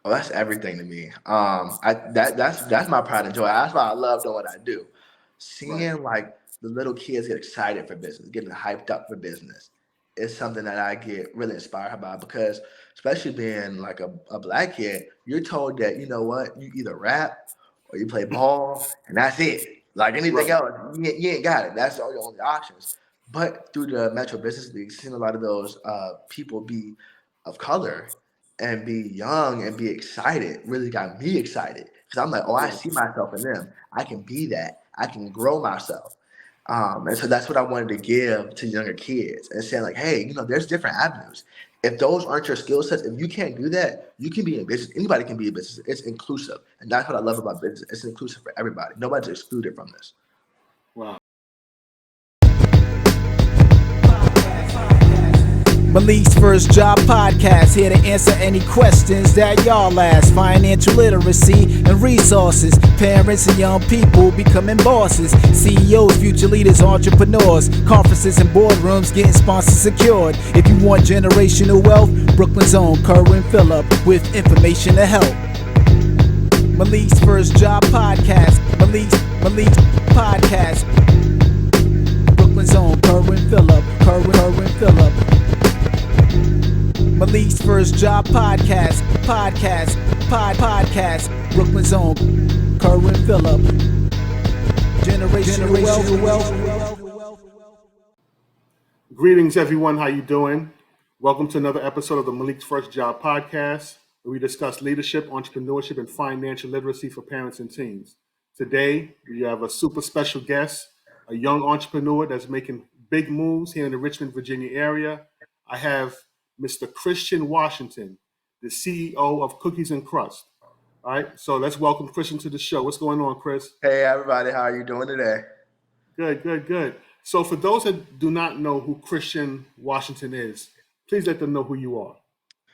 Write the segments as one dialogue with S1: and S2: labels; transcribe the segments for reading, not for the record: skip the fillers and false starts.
S1: Oh, that's everything to me. That's my pride and joy. That's why I love doing what I do.
S2: Right.
S1: Seeing like the little kids get excited for business, getting hyped up for business, is something that I get really inspired by because, especially being like a black kid, you're told that you know what, you either rap or you play ball, and that's it. Like anything
S2: Right.
S1: else, you ain't got it. That's all your only options. But through the Metro Business League, seeing a lot of those people be of color and be young and be excited really got me excited because I'm like, oh, I
S2: Right.
S1: see myself in them. I can be that. I can grow myself. And so that's what I wanted to give to younger kids and saying like, hey, there's different avenues. If those aren't your skill sets, if you can't do that, you can be in business. Anybody can be in business. It's inclusive, and that's what I love about business. It's inclusive for everybody. Nobody's excluded from this.
S2: Wow.
S3: Malik's First Job Podcast, here to answer any questions that y'all ask. Financial literacy and resources. Parents and young people becoming bosses. CEOs, future leaders, entrepreneurs. Conferences and boardrooms getting sponsors secured. If you want generational wealth, Brooklyn's own Kerwin Phillip with information to help. Malik's First Job Podcast. Malik's Podcast. Brooklyn's own Kerwin Phillip. Kerwin Phillip. Malik's First Job Podcast. Podcast. Brooklyn's own Kerwin Phillip. Generational wealth.
S2: Greetings, everyone. How you doing? Welcome to another episode of the Malik's First Job Podcast, where we discuss leadership, entrepreneurship, and financial literacy for parents and teens. Today, we have a super special guest, a young entrepreneur that's making big moves here in the Richmond, Virginia area. I have Mr. Christian Washington, the CEO of Cookies and Crust. All right, so let's welcome Christian to the show. What's going on, Chris?
S1: Hey, everybody, how are you doing today?
S2: Good. So for those that do not know who Christian Washington is, please let them know who you are.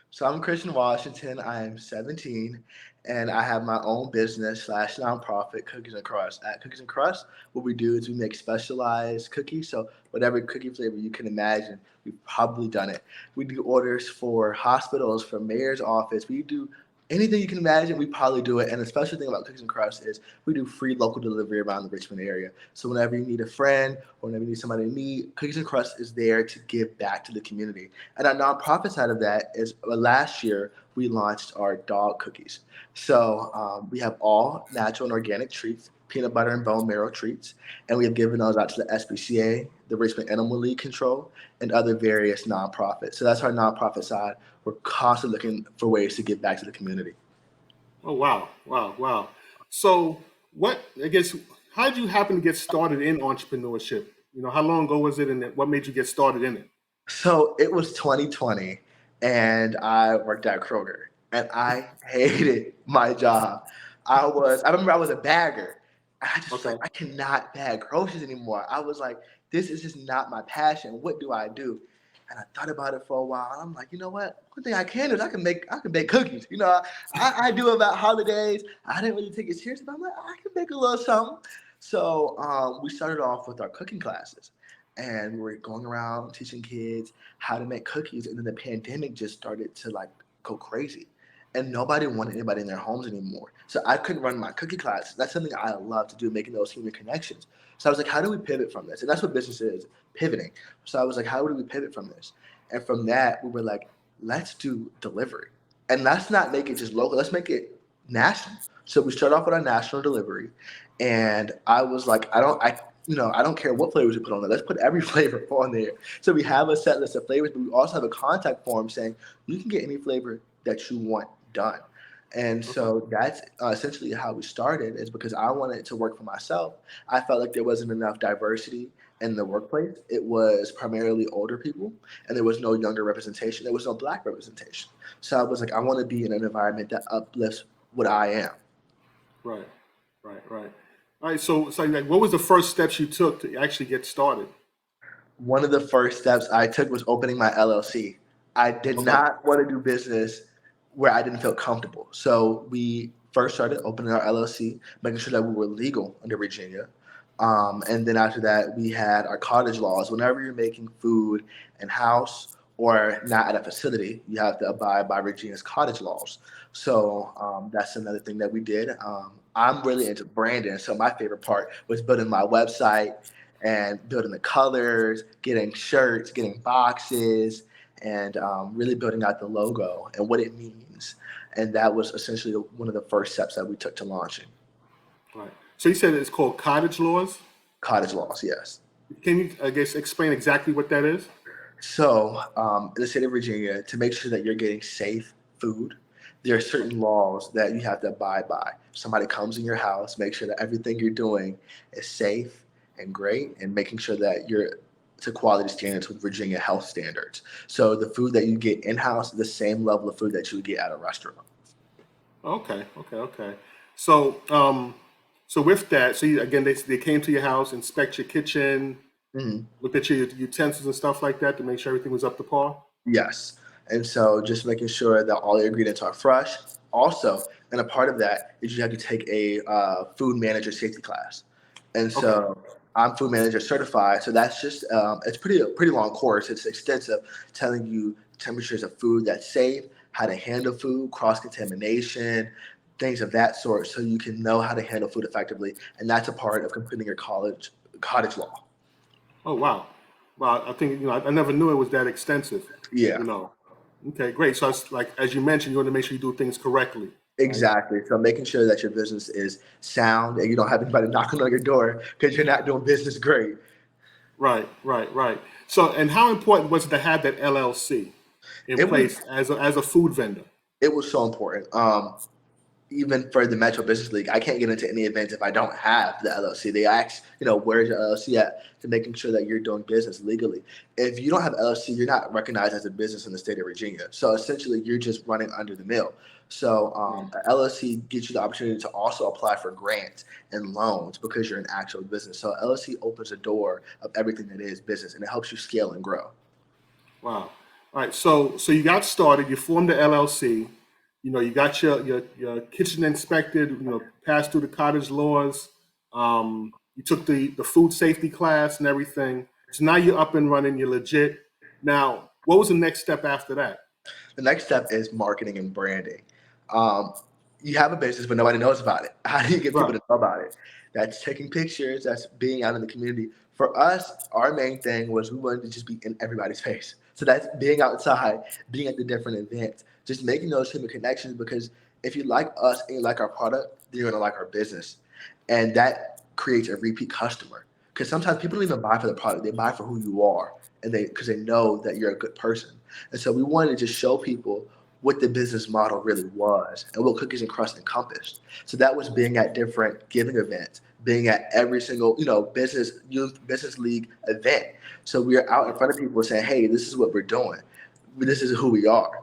S1: So I'm Christian Washington. I am 17, and I have my own business slash nonprofit, Cookies and Crust. At Cookies and Crust, what we do is we make specialized cookies. So whatever cookie flavor you can imagine, we've probably done it. We do orders for hospitals, for mayor's office. We do anything you can imagine, we probably do it. And the special thing about Cookies and Crust is we do free local delivery around the Richmond area. So whenever you need a friend or whenever you need somebody to meet, Cookies and Crust is there to give back to the community. And our nonprofit side of that is last year we launched our dog cookies. So we have all natural and organic treats, peanut butter and bone marrow treats, and we have given those out to the SPCA, the Richmond Animal League Control, and other various nonprofits. So that's our nonprofit side. We're constantly looking for ways to give back to the community.
S2: Oh wow. So how did you happen to get started in entrepreneurship? How long ago was it, and what made you get started in it?
S1: So it was 2020, and I worked at Kroger, and I hated my job. I remember I was a bagger. I just was like,
S2: Okay.
S1: I cannot bag groceries anymore. I was like, this is just not my passion. What do I do? And I thought about it for a while. And I'm like, you know what? One thing I can do is I can bake cookies. I do about holidays. I didn't really take it seriously, but I'm like, I can bake a little something. So we started off with our cooking classes, and we were going around teaching kids how to make cookies. And then the pandemic just started to like go crazy, and nobody wanted anybody in their homes anymore. So I couldn't run my cookie class. That's something I love to do, making those human connections. So I was like, how do we pivot from this? And that's what business is, pivoting. So I was like, how do we pivot from this? And from that, we were like, let's do delivery. And let's not make it just local. Let's make it national. So we started off with our national delivery. And I was like, I don't care what flavors we put on there. Let's put every flavor on there. So we have a set list of flavors, but we also have a contact form saying you can get any flavor that you want done. And
S2: Okay.
S1: so that's essentially how we started, is because I wanted to work for myself. I felt like there wasn't enough diversity in the workplace. It was primarily older people, and there was no younger representation. There was no black representation. So I was like, I want to be in an environment that uplifts what I am.
S2: Right. Right. All right. So like, what was the first steps you took to actually get started?
S1: One of the first steps I took was opening my LLC. I did
S2: Okay.
S1: not want to do business where I didn't feel comfortable. So we first started opening our LLC, making sure that we were legal under Virginia. And then after that, we had our cottage laws. Whenever you're making food in house or not at a facility, you have to abide by Virginia's cottage laws. So that's another thing that we did. I'm really into branding, so my favorite part was building my website and building the colors, getting shirts, getting boxes, and really building out the logo and what it means. And that was essentially one of the first steps that we took to launching.
S2: Right. So you said it's called cottage laws.
S1: Cottage laws, yes.
S2: Can you, I guess, explain exactly what that is?
S1: So, in the state of Virginia, to make sure that you're getting safe food, there are certain laws that you have to abide by. Somebody comes in your house, make sure that everything you're doing is safe and great, and making sure that you're to quality standards with Virginia health standards. So the food that you get in-house is the same level of food that you would get at a restaurant.
S2: Okay. So, so with that, so again, they came to your house, inspect your kitchen, looked at your utensils and stuff like that to make sure everything was up to par.
S1: Yes. And so just making sure that all the ingredients are fresh. Also, and a part of that is you have to take a food manager safety class. And so I'm food manager certified. So that's just, it's a pretty long course. It's extensive, telling you temperatures of food that's safe, how to handle food, cross-contamination, things of that sort, so you can know how to handle food effectively. And that's a part of completing your cottage law.
S2: Oh, wow. I think, I never knew it was that extensive.
S1: Yeah.
S2: Okay, great. So it's like, as you mentioned, you want to make sure you do things correctly.
S1: Exactly. Right? So making sure that your business is sound and you don't have anybody knocking on your door because you're not doing business great.
S2: Right. So, and how important was it to have that LLC in place as a food vendor?
S1: It was so important. Even for the Metro Business League, I can't get into any events if I don't have the LLC. They ask, where's your LLC at, to making sure that you're doing business legally. If you don't have LLC, you're not recognized as a business in the state of Virginia. So essentially, you're just running under the mill. So a LLC gives you the opportunity to also apply for grants and loans because you're an actual business. So LLC opens the door of everything that is business, and it helps you scale and grow.
S2: Wow. All right. So you got started. You formed the LLC. You got your kitchen inspected, passed through the cottage laws. You took the food safety class and everything. So now you're up and running, you're legit. Now, what was the next step after that?
S1: The next step is marketing and branding. You have a business, but nobody knows about it. How do you get people to know about it? That's taking pictures, that's being out in the community. For us, our main thing was we wanted to just be in everybody's face. So that's being outside, being at the different events, just making those human connections, because if you like us and you like our product, then you're gonna like our business. And that creates a repeat customer. Because sometimes people don't even buy for the product, they buy for who you are, and because they know that you're a good person. And so we wanted to just show people what the business model really was and what Cookies and Crust encompassed. So that was being at different giving events, being at every single, youth business league event. So we are out in front of people saying, hey, this is what we're doing. This is who we are.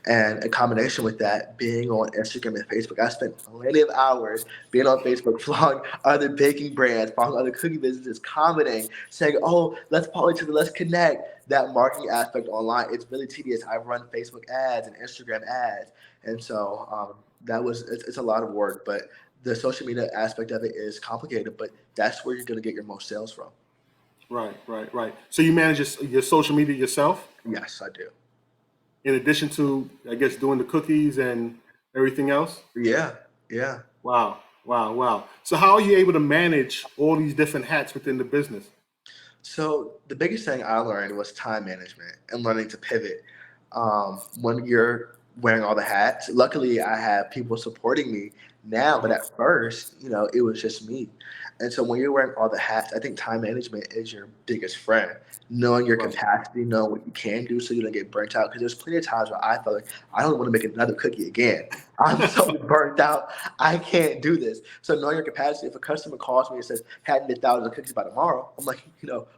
S1: And in combination with that, being on Instagram and Facebook, I spent plenty of hours being on Facebook, following other baking brands, following other cookie businesses, commenting, saying, oh, let's follow each other, let's connect. That marketing aspect online, it's really tedious. I run Facebook ads and Instagram ads. And so it's a lot of work, but the social media aspect of it is complicated, but that's where you're going to get your most sales from.
S2: Right. So you manage your social media yourself?
S1: Yes, I do.
S2: In addition to, I guess, doing the cookies and everything else?
S1: Yeah.
S2: Wow. So how are you able to manage all these different hats within the business?
S1: So the biggest thing I learned was time management and learning to pivot. When you're wearing all the hats, luckily I have people supporting me now, but at first, it was just me. And so when you're wearing all the hats, I think time management is your biggest friend. Knowing your capacity, knowing what you can do so you don't get burnt out. Because there's plenty of times where I felt like I don't want to make another cookie again. I'm so burnt out. I can't do this. So knowing your capacity, if a customer calls me and says, hey, I need 1,000 cookies by tomorrow, I'm like,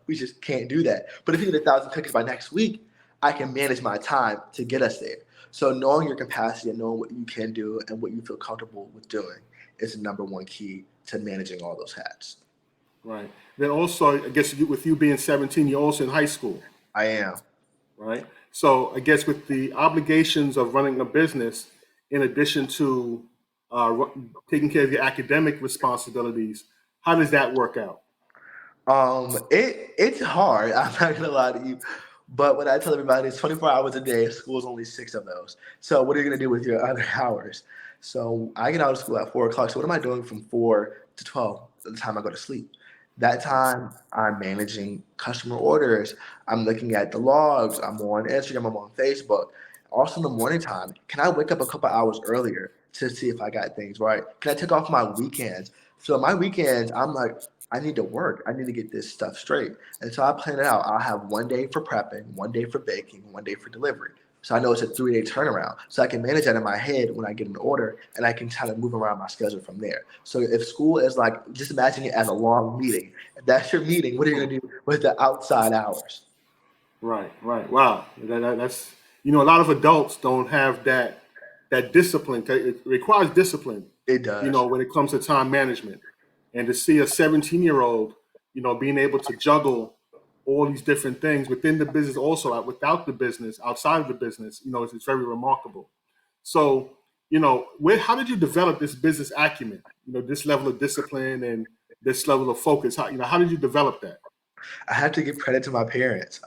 S1: we just can't do that. But if you need 1,000 cookies by next week, I can manage my time to get us there. So knowing your capacity and knowing what you can do and what you feel comfortable with doing is the number one key to managing all those hats.
S2: Right. Then also, I guess with you being 17, you're also in high school.
S1: I am.
S2: Right. So I guess with the obligations of running a business, in addition to taking care of your academic responsibilities, how does that work out?
S1: It's hard. I'm not gonna lie to you. But what I tell everybody is 24 hours a day, school is only 6 of those. So what are you going to do with your other hours? So I get out of school at 4 o'clock. So what am I doing from 4 to 12, the time I go to sleep? That time I'm managing customer orders. I'm looking at the logs. I'm on Instagram. I'm on Facebook. Also in the morning time, can I wake up a couple hours earlier to see if I got things right? Can I take off my weekends? So my weekends, I'm like, I need to work. I need to get this stuff straight. And so I plan it out. I'll have one day for prepping, one day for baking, one day for delivery. So I know it's a 3-day turnaround. So I can manage that in my head when I get an order, and I can kind of move around my schedule from there. So if school is like, just imagine it as a long meeting. If that's your meeting, what are you going to do with the outside hours?
S2: Right. Wow. That's, a lot of adults don't have that discipline. It requires discipline,
S1: It does.
S2: when it comes to time management. And to see a 17-year-old, being able to juggle all these different things within the business, also without the business, outside of the business, it's very remarkable. So, how did you develop this business acumen? This level of discipline and this level of focus. How did you develop that?
S1: I have to give credit to my parents.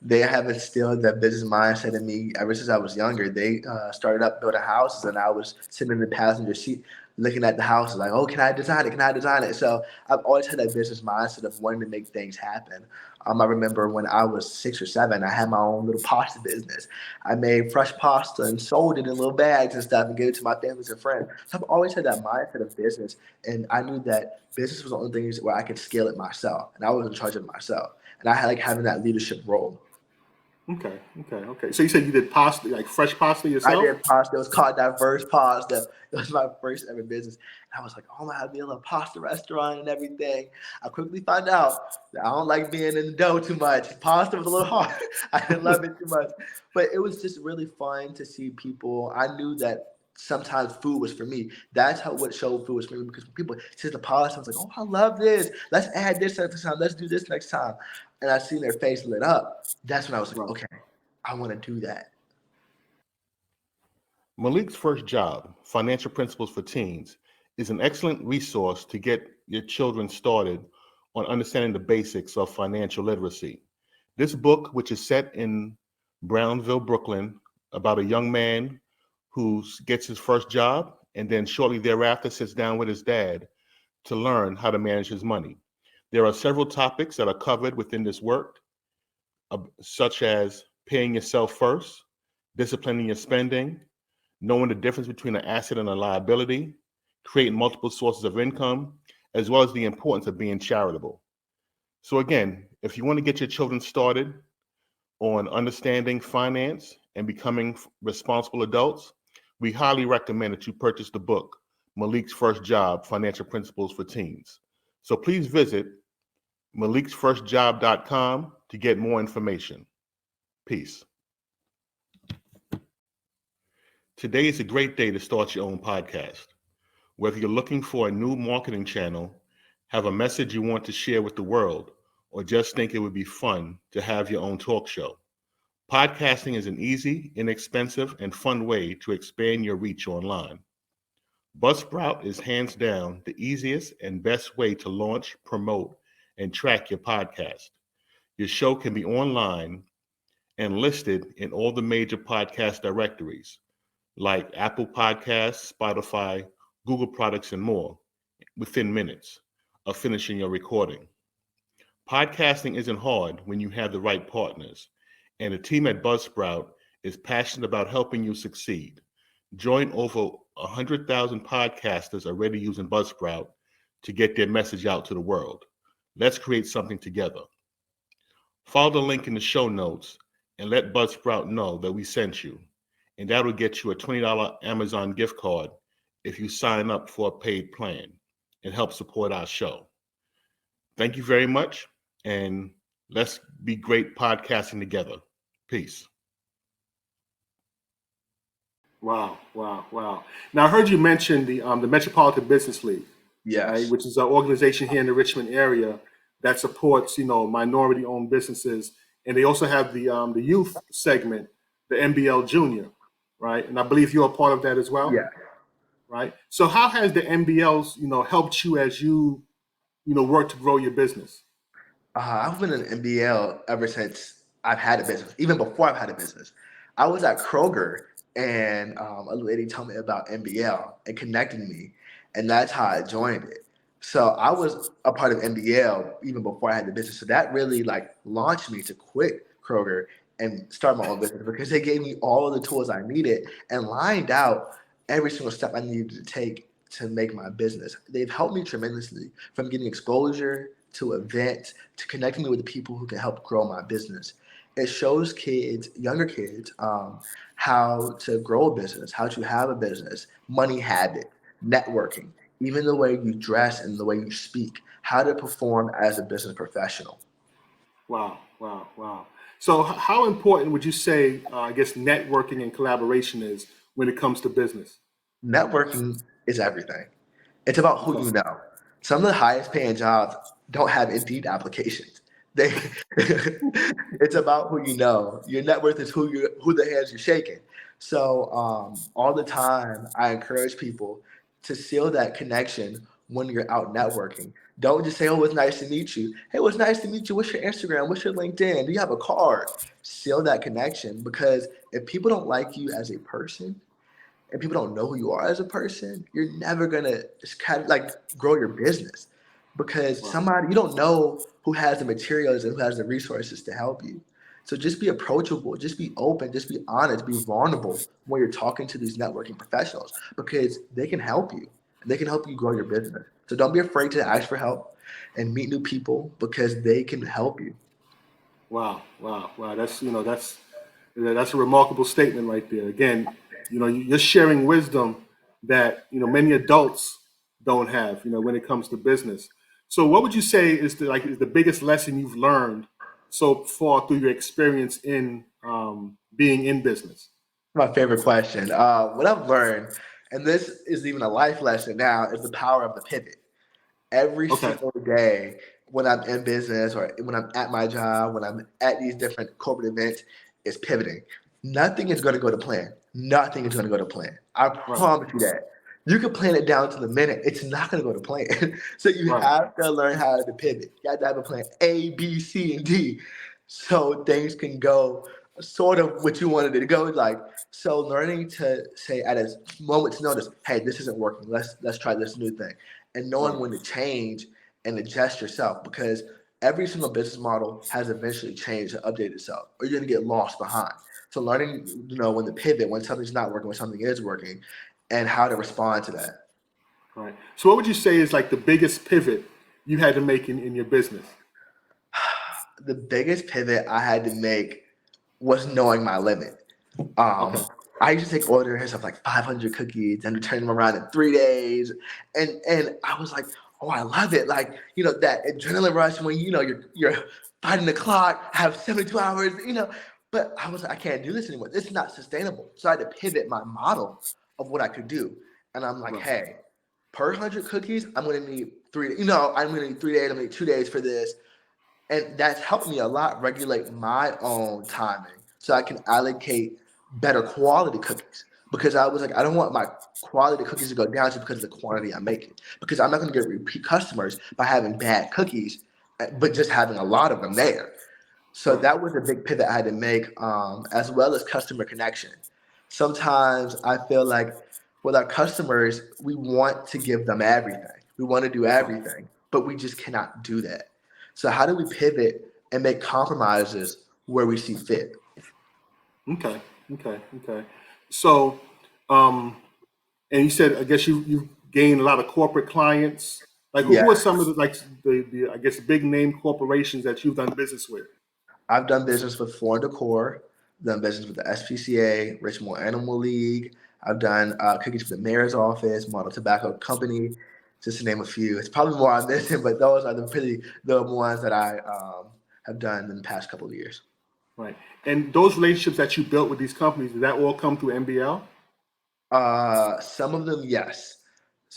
S1: They have instilled that business mindset in me ever since I was younger. They started up building houses, and I was sitting in the passenger seat looking at the houses like, oh, can I design it? Can I design it? So I've always had that business mindset of wanting to make things happen. I remember when I was 6 or 7, I had my own little pasta business. I made fresh pasta and sold it in little bags and stuff and gave it to my families and friends. So I've always had that mindset of business, and I knew that business was the only thing where I could scale it myself, and I was in charge of it myself. And I had like having that leadership role.
S2: Okay. So you said you did pasta, like fresh pasta yourself?
S1: I did pasta. It was called Diverse Pasta. It was my first ever business. And I was like, oh, I'm gonna be a little pasta restaurant and everything. I quickly found out that I don't like being in the dough too much. Pasta was a little hard. I didn't love it too much. But it was just really fun to see people. I knew that sometimes food was for me. That's how what showed food was for me, because when people see the pasta, I was like, oh, I love this. Let's add this next time. Let's do this next time. And I seen their face lit up. That's when I was like, okay, I want to do that.
S4: Malik's first job, Financial Principles for Teens, is an excellent resource to get your children started on understanding the basics of financial literacy. This book, which is set in Brownsville, Brooklyn, about a young man who gets his first job and then shortly thereafter sits down with his dad to learn how to manage his money. There are several topics that are covered within this work, such as paying yourself first, disciplining your spending, knowing the difference between an asset and a liability, creating multiple sources of income, as well as the importance of being charitable. So again, if you want to get your children started on understanding finance and becoming responsible adults, we highly recommend that you purchase the book, Malik's First Job, Financial Principles for Teens. So please visit maliksfirstjob.com to get more information. Peace. Today is a great day to start your own podcast. Whether you're looking for a new marketing channel, have a message you want to share with the world, or just think it would be fun to have your own talk show, podcasting is an easy, inexpensive, and fun way to expand your reach online. Buzzsprout is hands down the easiest and best way to launch, promote, and track your podcast. Your show can be online and listed in all the major podcast directories like Apple Podcasts, Spotify, Google products, and more within minutes of finishing your recording. Podcasting isn't hard when you have the right partners, and the team at Buzzsprout is passionate about helping you succeed. Join over 100,000 podcasters already using Buzzsprout to get their message out to the world. Let's create something together. Follow the link in the show notes and let Buzzsprout know that we sent you, and that will get you a $20 Amazon gift card if you sign up for a paid plan and help support our show. Thank you very much, and let's be great podcasting together. Peace.
S2: Wow. Now I heard you mention the Metropolitan Business League,
S1: Yes.
S2: right, which is an organization here in the Richmond area that supports, minority-owned businesses, and they also have the youth segment, the MBL Junior, right? And I believe you're a part of that as well.
S1: Yeah.
S2: Right. So how has the MBLs, helped you as you, work to grow your business?
S1: I've been in MBL ever since I've had a business, even before I've had a business. I was at Kroger and a lady told me about NBL and connected me, and that's how I joined it. So I was a part of NBL even before I had the business. So that really like launched me to quit Kroger and start my own business because they gave me all of the tools I needed and lined out every single step I needed to take to make my business. They've helped me tremendously from getting exposure to events to connecting me with the people who can help grow my business. It shows kids, younger kids, how to grow a business, how to have a business, money habit, networking, even the way you dress and the way you speak, how to perform as a business professional.
S2: Wow, wow, wow. So how important would you say, I guess, networking and collaboration is when it comes to business?
S1: Networking is everything. It's about who
S2: Okay.
S1: you know. Some of the highest paying jobs don't have Indeed applications. They it's about who you know. Your net worth is who the hands you're shaking. So all the time I encourage people to seal that connection when you're out networking. Don't just say, "Oh, it's nice to meet you." Hey, it was nice to meet you. What's your Instagram? What's your LinkedIn? Do you have a card? Seal that connection because if people don't like you as a person, and people don't know who you are as a person, you're never gonna kind of like grow your business because
S2: Wow.
S1: somebody you don't know who has the materials and who has the resources to help you. So just be approachable, just be open, just be honest, be vulnerable when you're talking to these networking professionals because they can help you and they can help you grow your business. So don't be afraid to ask for help and meet new people because they can help you.
S2: Wow, wow, wow. That's a remarkable statement right there. Again, you're sharing wisdom that many adults don't have. When it comes to business. So, what would you say is the biggest lesson you've learned so far through your experience in being in business?
S1: My favorite question. What I've learned, and this is even a life lesson now, is the power of the pivot. Every
S2: Okay.
S1: single day when I'm in business or when I'm at my job, when I'm at these different corporate events, is pivoting. Nothing is going to go to plan. Nothing is going to go to plan. I
S2: Right.
S1: promise you that. You can plan it down to the minute. It's not going to go to plan. So you
S2: Right.
S1: have to learn how to pivot. You have to have a plan A, B, C, and D so things can go sort of what you wanted it to go like. So learning to say at a moment's notice, hey, this isn't working. Let's try this new thing and knowing
S2: Right.
S1: when to change and adjust yourself because every single business model has eventually changed and updated itself or you're going to get lost behind. So learning, when to pivot, when something's not working, when something is working, and how to respond to that.
S2: Right. So, what would you say is like the biggest pivot you had to make in your business?
S1: The biggest pivot I had to make was knowing my limit. Um,
S2: Okay.
S1: I used to take orders of like 500 cookies and return them around in 3 days, and I was like, oh, I love it. Like that adrenaline rush when you're fighting the clock, have 72 hours. But I was like, I can't do this anymore. This is not sustainable. So I had to pivot my model of what I could do, and I'm like,
S2: Right.
S1: hey, per 100 cookies, I'm gonna need three. I'm gonna need 3 days. I'm gonna need 2 days for this and that's helped me a lot regulate my own timing so I can allocate better quality cookies because I was like, I don't want my quality cookies to go down just because of the quantity I'm making because I'm not going to get repeat customers by having bad cookies, but just having a lot of them there. So
S2: Right.
S1: that was a big pivot I had to make, as well as customer connection. Sometimes I feel like with our customers, we want to give them everything. We want to do
S2: Okay.
S1: everything, but we just cannot do that. So how do we pivot and make compromises where we see fit?
S2: Okay. Okay. Okay. So, um, and you said, I guess you gained a lot of corporate clients. Like, who are
S1: Yeah,
S2: some of the I guess big name corporations that you've done business with?
S1: I've done business with Floor and Decor, done business with the SPCA, Richmond Animal League. I've done cookies for the mayor's office, Model Tobacco Company, just to name a few. It's probably more I'm missing, but those are the ones that I have done in the past couple of years.
S2: Right. And those relationships that you built with these companies, did that all come through MBL?
S1: Some of them, yes.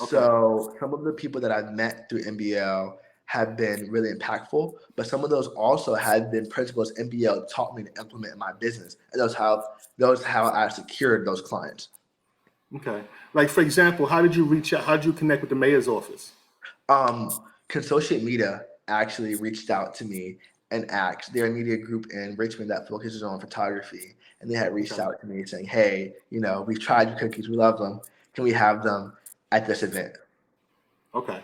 S2: Okay.
S1: So some of the people that I've met through MBL have been really impactful, but some of those also have been principles MBL taught me to implement in my business, and those how I secured those clients.
S2: Okay. Like, for example, how did you reach out? How did you connect with the mayor's office?
S1: Um, Consociate Media actually reached out to me and Axe. They're a media group in Richmond that focuses on photography. And they had reached out to me saying, hey, we've tried your cookies. We love them. Can we have them at this event?
S2: Okay.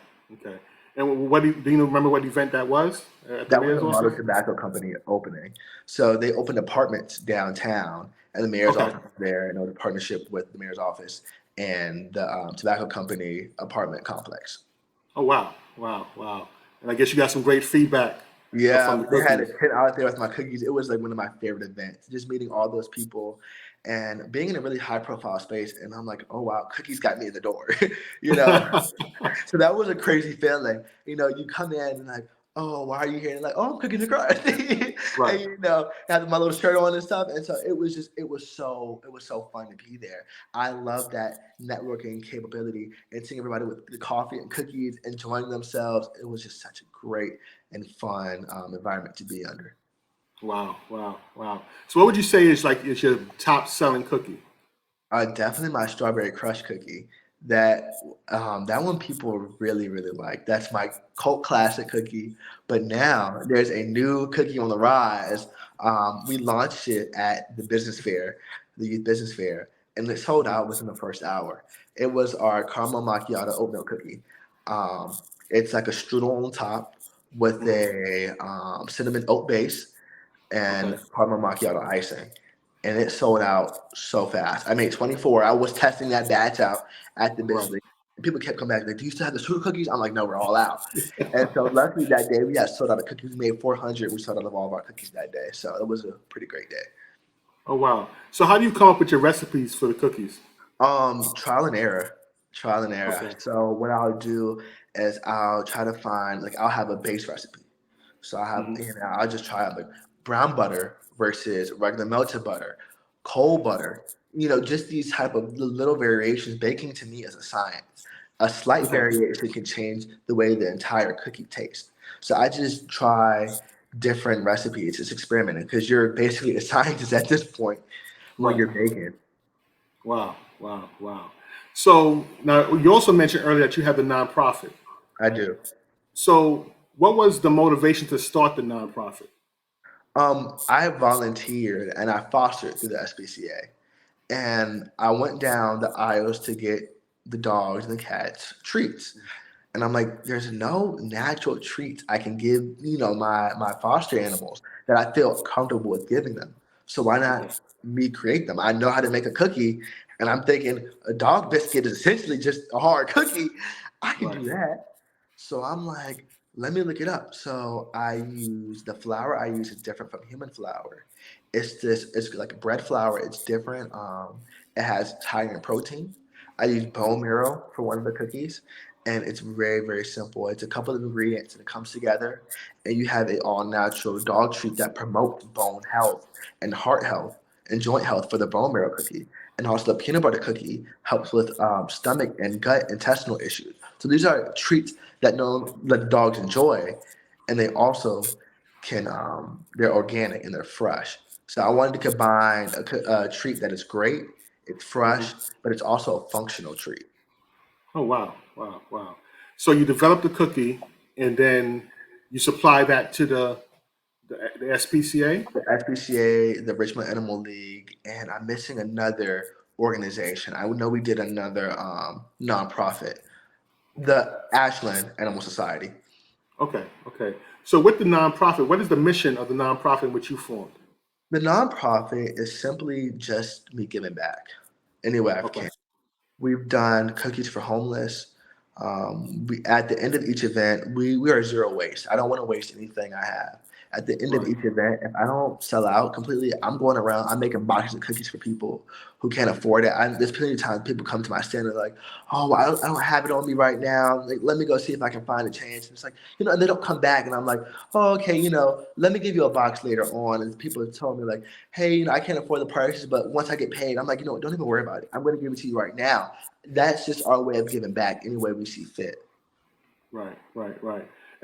S2: And what do you remember what event that was?
S1: That was a model tobacco company opening. So they opened apartments downtown, and the mayor's office was there, and it was a partnership with the mayor's office and the tobacco company apartment complex.
S2: Oh, wow. And I guess you got some great feedback.
S1: Yeah, they had a kid out there with my cookies. It was like one of my favorite events, just meeting all those people and being in a really high profile space. And I'm like, oh, wow, cookies got me in the door, So that was a crazy feeling. You come in and like, oh, why are you here? And like, oh, I'm cooking the crust.
S2: Right.
S1: And, have my little shirt on and stuff. And so it was so fun to be there. I love that networking capability and seeing everybody with the coffee and cookies enjoying themselves. It was just such a great and fun environment to be under.
S2: Wow. So what would you say is your top selling cookie?
S1: Definitely my strawberry crush cookie. That one people really, really like. That's my cult classic cookie. But now there's a new cookie on the rise. We launched it at the business fair, the youth business fair, and it sold out within the first hour. It was our caramel macchiato oat milk cookie. It's like a strudel on top with a cinnamon oat base and caramel macchiato icing. And it sold out so fast. I made 24. I was testing that batch out at the business. And people kept coming back like, do you still have the sugar cookies? I'm like, no, we're all out. And so luckily that day we had sold out of cookies. We made 400. We sold out of all of our cookies that day. So it was a pretty great day.
S2: Oh, wow. So how do you come up with your recipes for the cookies?
S1: Trial and error.
S2: Okay.
S1: So what I'll do is I'll try to find, I'll have a base recipe. So I have, I'll just try out brown butter versus regular melted butter, cold butter, just these type of little variations. Baking to me is a science. A slight variation can change the way the entire cookie tastes. So I just try different recipes. It's experimenting because you're basically a scientist at this point when you're baking.
S2: Wow. So now you also mentioned earlier that you have the nonprofit.
S1: I do.
S2: So what was the motivation to start the nonprofit?
S1: I volunteered and I fostered through the SPCA. And I went down the aisles to get the dogs and the cats treats. And I'm like, there's no natural treats I can give, my foster animals that I feel comfortable with giving them. So why not me create them? I know how to make a cookie. And I'm thinking a dog biscuit is essentially just a hard cookie. I can do that. So I'm like, let me look it up. So I use the flour I use is different from human flour. It's like a bread flour. It's different. It has higher in protein. I use bone marrow for one of the cookies, and it's very, very simple. It's a couple of ingredients, and it comes together, and you have an all-natural dog treat that promotes bone health and heart health and joint health for the bone marrow cookie. And also the peanut butter cookie helps with stomach and gut intestinal issues. So these are treats that the dogs enjoy, and they also can they're organic and they're fresh. So I wanted to combine a treat that is great, it's fresh, but it's also a functional treat.
S2: Oh, wow. So you develop the cookie and then you supply that to the SPCA?
S1: The SPCA, the Richmond Animal League, and I'm missing another organization. I know we did another nonprofit, the Ashland Animal Society.
S2: Okay. So with the nonprofit, what is the mission of the nonprofit in which you formed?
S1: The nonprofit is simply just me giving back any way I can. We've done cookies for homeless. We at the end of each event, we are zero waste. I don't want to waste anything I have. At the end of each event, if I don't sell out completely, I'm going around, I'm making boxes of cookies for people who can't afford it. There's plenty of times people come to my stand and they're like, oh, I don't have it on me right now. Like, let me go see if I can find a chance. And it's like, and they don't come back. And I'm like, oh, okay, let me give you a box later on. And people have told me like, hey, I can't afford the prices, but once I get paid, I'm like, don't even worry about it. I'm going to give it to you right now. That's just our way of giving back any way we see fit.
S2: Right.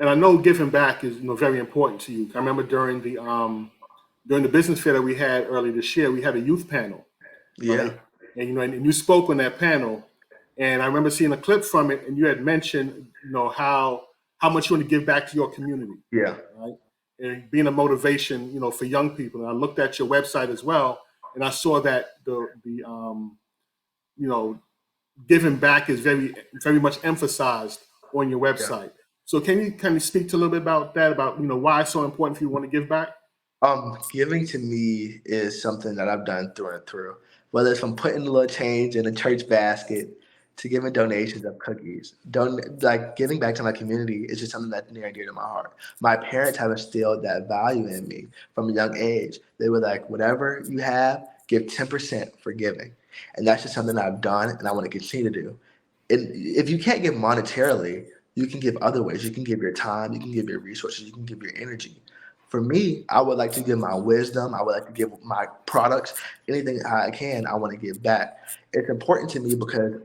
S2: And I know giving back is very important to you. I remember during the business fair that we had earlier this year, we had a youth panel. Right? And and you spoke on that panel, and I remember seeing a clip from it, and you had mentioned how much you want to give back to your community.
S1: Yeah.
S2: Right. and being a motivation, for young people. And I looked at your website as well, and I saw that the giving back is very, very much emphasized on your website. So can you kind of speak to a little bit about that, about, why it's so important if you want to give back?
S1: Giving to me is something that I've done through and through. Whether it's from putting a little change in a church basket to giving donations of cookies, like giving back to my community is just something that's near and dear to my heart. My parents have instilled that value in me from a young age. They were like, whatever you have, give 10% for giving. And that's just something I've done and I want to continue to do. And if you can't give monetarily, you can give other ways. You can give your time, you can give your resources, you can give your energy. For me, I would like to give my wisdom. I would like to give my products, anything I can, I want to give back. It's important to me because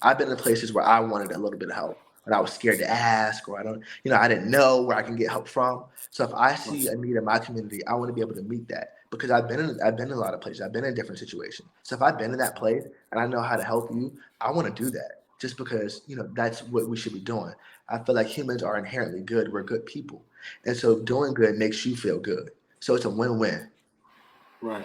S1: I've been in places where I wanted a little bit of help, but I was scared to ask, or I didn't know where I can get help from. So if I see a need in my community, I want to be able to meet that because I've been in a lot of places. I've been in different situations. So if I've been in that place and I know how to help you, I want to do that just because, that's what we should be doing. I feel like humans are inherently good. We're good people. And so doing good makes you feel good. So it's a win-win.
S2: Right.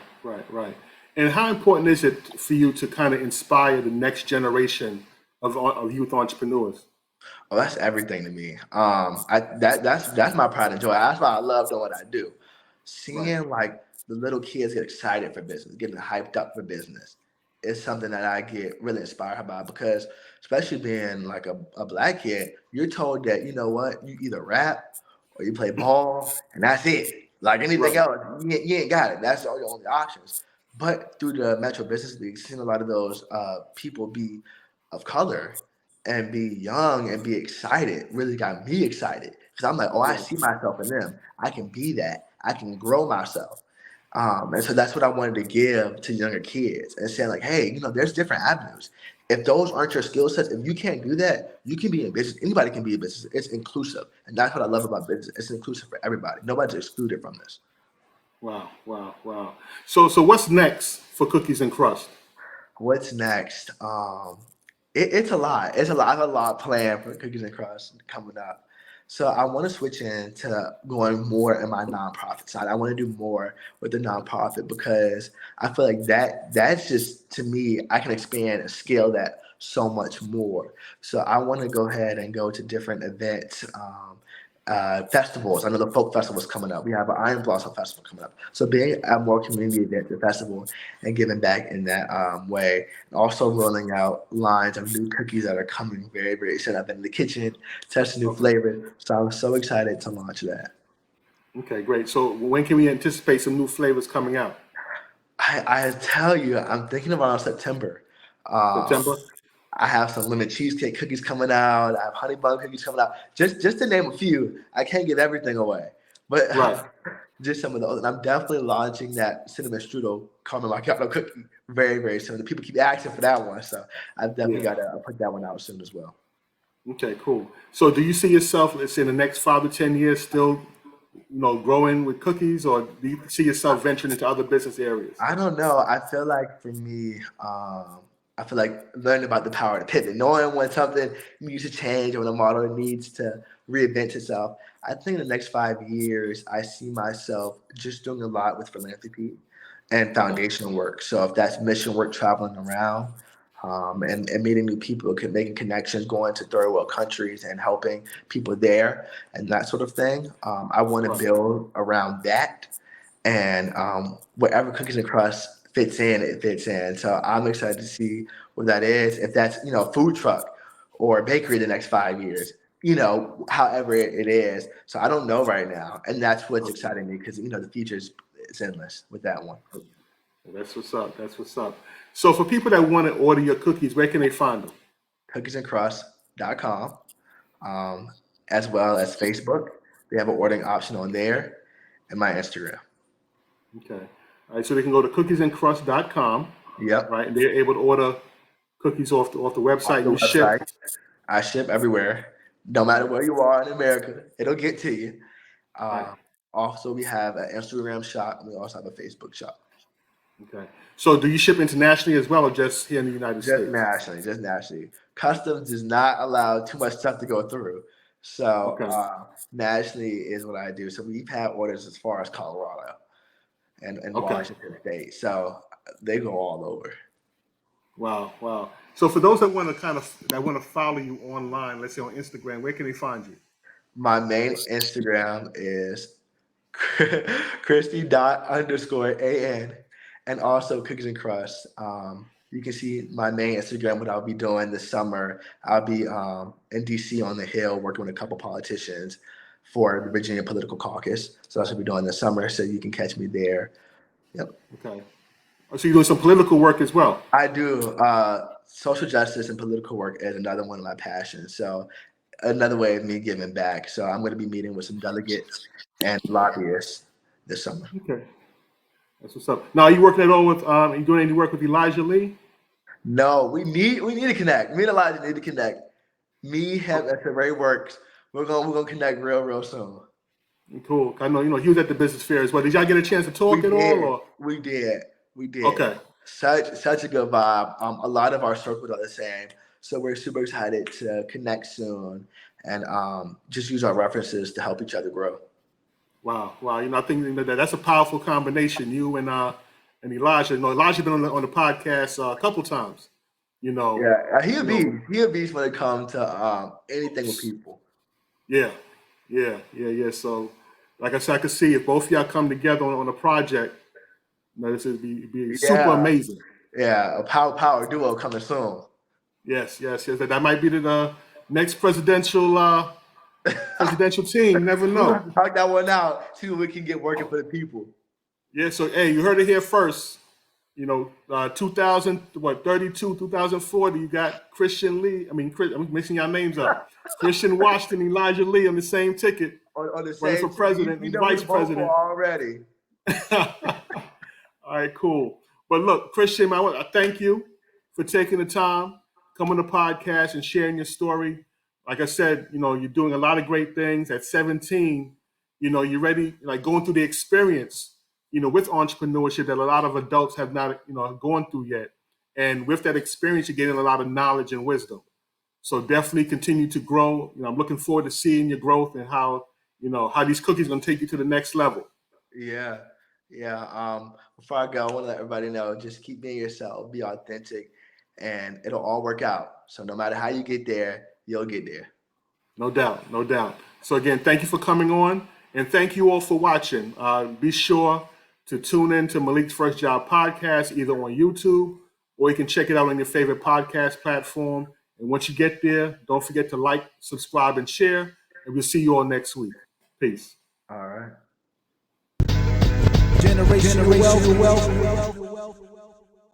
S2: And how important is it for you to kind of inspire the next generation of youth entrepreneurs?
S1: Oh, that's everything to me. That's my pride and joy. That's why I love doing what I do. Seeing like the little kids get excited for business, getting hyped up for business, is something that I get really inspired by because especially being like a black kid, you're told that, you know what, you either rap or you play ball and that's it. Like anything else, you ain't got it. That's all your only options. But through the Metro Business League, seeing a lot of those people be of color and be young and be excited really got me excited because I'm like, oh, I see myself in them. I can be that. I can grow myself. And so that's what I wanted to give to younger kids and saying like, hey, there's different avenues. If those aren't your skill sets, if you can't do that, you can be in business. Anybody can be in business. It's inclusive. And that's what I love about business. It's inclusive for everybody. Nobody's excluded from this.
S2: Wow. So what's next for Cookies and Crust?
S1: What's next? It's a lot. It's a lot. I have a lot planned for Cookies and Crust coming up. So I want to switch into going more in my nonprofit side. I want to do more with the nonprofit because I feel like that's just, to me, I can expand and scale that so much more. So I want to go ahead and go to different events, festivals. I know the folk festival is coming up. We have an Iron Blossom festival coming up. So being at more community events and festival and giving back in that way. And also rolling out lines of new cookies that are coming very, very soon. I've been in the kitchen, testing new flavors. So I'm so excited to launch that.
S2: Okay, great. So when can we anticipate some new flavors coming out?
S1: I tell you, I'm thinking about September.
S2: September?
S1: I have some lemon cheesecake cookies coming out. I have honey bun cookies coming out. Just to name a few. I can't give everything away, but just some of those. And I'm definitely launching that cinnamon strudel caramel macchiato cookie very, very soon. The people keep asking for that one, so I've definitely got to put that one out soon as well.
S2: Okay, cool. So do you see yourself, let's say, in the next 5 to 10 years still, growing with cookies, or do you see yourself venturing into other business areas?
S1: I don't know. I feel like for me, I feel like learning about the power of pivot, knowing when something needs to change or when a model needs to reinvent itself. I think in the next 5 years, I see myself just doing a lot with philanthropy and foundational work. So if that's mission work, traveling around and meeting new people, making connections, going to third world countries and helping people there and that sort of thing. I want to build around that, and wherever Cookies and Crust fits in, it fits in. So I'm excited to see what that is. If that's, food truck or bakery the next 5 years, however it is. So I don't know right now. And that's what's exciting me because, the future is endless with that one.
S2: That's what's up. So for people that want to order your cookies, where can they find them?
S1: Cookiesandcrust.com, as well as Facebook. They have an ordering option on there, and my Instagram.
S2: Okay. All right, so they can go to cookiesandcrust.com.
S1: Yep.
S2: Right, and they're able to order cookies off the website. You ship.
S1: I ship everywhere, no matter where you are in America. It'll get to you. Also, we have an Instagram shop, and we also have a Facebook shop.
S2: Okay. So, do you ship internationally as well, or just here in the United States?
S1: Just nationally. Customs does not allow too much stuff to go through. So
S2: Okay.
S1: nationally is what I do. So we've had orders as far as Colorado and
S2: Okay.
S1: Washington State. So they go all over.
S2: Wow. So for those that want to follow you online, let's say on Instagram, where can they find you?
S1: My main Instagram is Christy._AN and also Cookies and Crust. You can see my main Instagram, what I'll be doing this summer. I'll be in DC on the Hill working with a couple politicians for the Virginia Political Caucus. So that's what I'll be doing this summer. So you can catch me there. Yep.
S2: Okay. So you're doing some political work as well?
S1: I do. Social justice and political work is another one of my passions. So another way of me giving back. So I'm going to be meeting with some delegates and lobbyists this summer.
S2: Okay. That's what's up. Now, are you working at all with, are you doing any work with Elijah Lee?
S1: No, we need to connect. Me and Elijah need to connect. That's the very works. We're gonna connect real soon.
S2: Cool. I know, he was at the business fair as well. Did y'all get a chance to talk at all? Or?
S1: We did.
S2: Okay.
S1: Such a good vibe. A lot of our circles are the same. So we're super excited to connect soon and just use our references to help each other grow.
S2: Wow. I think that's a powerful combination. You and Elijah. Elijah's been on the podcast a couple times.
S1: Yeah, he a beast when it comes to anything with people.
S2: Yeah. So, like I said, I could see if both of y'all come together on a project, this would be super amazing.
S1: Yeah, a power duo coming soon.
S2: Yes. That might be the next presidential team. Never know.
S1: Talk that one out. See what we can get working for the people.
S2: Yeah. So, hey, you heard it here first. 2032, 2040, you got Christian Lee. I'm mixing y'all names up. Christian Washington, ElijahLee on the same ticket.
S1: On the
S2: running
S1: same
S2: for president and vice president.
S1: Already.
S2: All right, cool. But look, Christian, I thank you for taking the time, coming to the podcast and sharing your story. Like I said, you're doing a lot of great things. At 17, you're ready, like going through the experience, with entrepreneurship that a lot of adults have not, gone through yet. And with that experience, you're getting a lot of knowledge and wisdom. So definitely continue to grow. I'm looking forward to seeing your growth and how these cookies are going to take you to the next level.
S1: Yeah. Before I go, I want to let everybody know, just keep being yourself, be authentic, and it'll all work out. So no matter how you get there, you'll get there.
S2: No doubt. So again, thank you for coming on, and thank you all for watching. Be sure to tune in to Malik's First Job podcast, either on YouTube or you can check it out on your favorite podcast platform. And once you get there, don't forget to like, subscribe, and share. And we'll see you all next week. Peace.
S1: All right.
S3: Generational wealth.